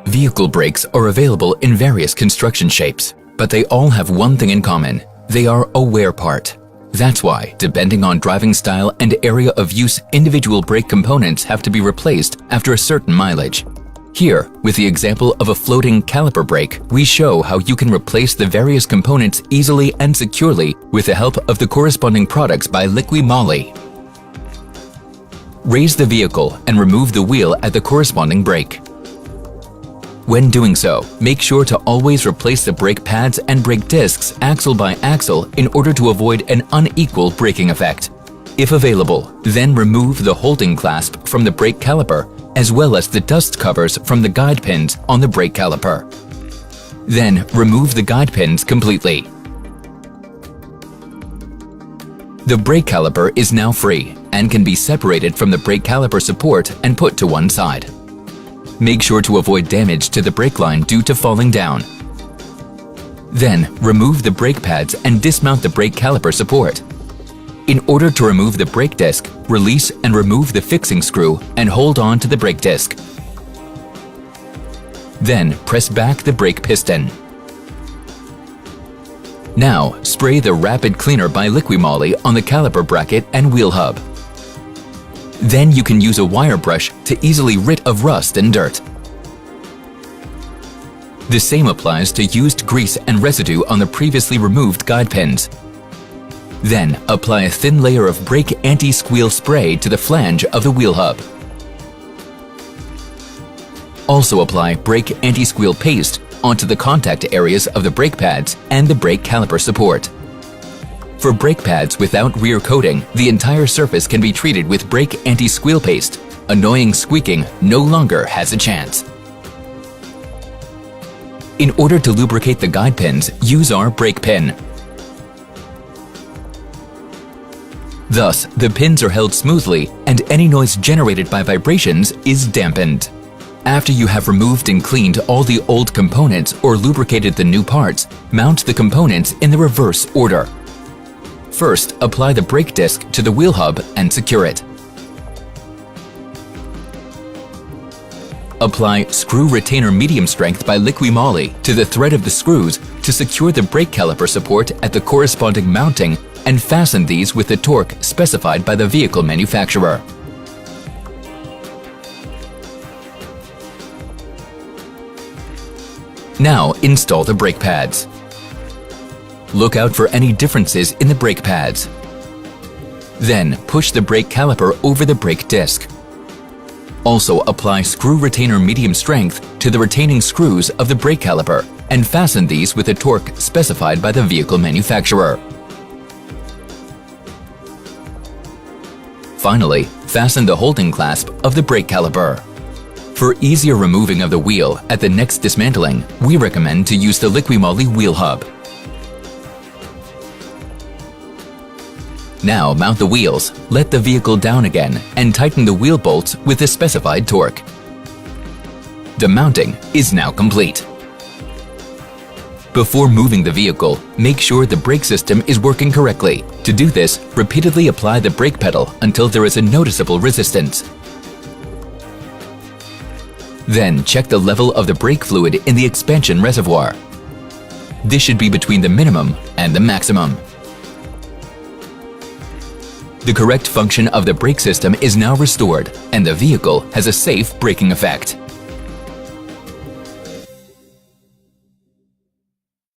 Vehicle brakes are available in various construction shapes, but they all have one thing in common. They are a wear part. That's why, depending on driving style and area of use, individual brake components have to be replaced after a certain mileage. Here, with the example of a floating caliper brake, we show how you can replace the various components easily and securely with the help of the corresponding products by Liqui Moly. Raise the vehicle and remove the wheel at the corresponding brake. When doing so, make sure to always replace the brake pads and brake discs axle by axle in order to avoid an unequal braking effect. If available, then remove the holding clasp from the brake caliper as well as the dust covers from the guide pins on the brake caliper. Then remove the guide pins completely. The brake caliper is now free and can be separated from the brake caliper support and put to one side. Make sure to avoid damage to the brake line due to falling down. Then, remove the brake pads and dismount the brake caliper support. In order to remove the brake disc, release and remove the fixing screw and hold on to the brake disc. Then, press back the brake piston. Now, spray the Rapid Cleaner by Liqui Moly on the caliper bracket and wheel hub. Then you can use a wire brush to easily rid of rust and dirt. The same applies to used grease and residue on the previously removed guide pins. Then apply a thin layer of brake anti-squeal spray to the flange of the wheel hub. Also apply brake anti-squeal paste onto the contact areas of the brake pads and the brake caliper support. For brake pads without rear coating, the entire surface can be treated with brake anti-squeal paste. Annoying squeaking no longer has a chance. In order to lubricate the guide pins, use our brake pin. Thus, the pins are held smoothly and any noise generated by vibrations is dampened. After you have removed and cleaned all the old components or lubricated the new parts, mount the components in the reverse order. First, apply the brake disc to the wheel hub and secure it. Apply Screw Retainer Medium Strength by Liqui Moly to the thread of the screws to secure the brake caliper support at the corresponding mounting and fasten these with the torque specified by the vehicle manufacturer. Now install the brake pads. Look out for any differences in the brake pads. Then push the brake caliper over the brake disc. Also apply Screw Retainer Medium Strength to the retaining screws of the brake caliper and fasten these with the torque specified by the vehicle manufacturer. Finally, fasten the holding clasp of the brake caliper. For easier removing of the wheel at the next dismantling, we recommend to use the Liqui Moly wheel hub. Now mount the wheels, let the vehicle down again, and tighten the wheel bolts with the specified torque. The mounting is now complete. Before moving the vehicle, make sure the brake system is working correctly. To do this, repeatedly apply the brake pedal until there is a noticeable resistance. Then check the level of the brake fluid in the expansion reservoir. This should be between the minimum and the maximum. The correct function of the brake system is now restored, and the vehicle has a safe braking effect.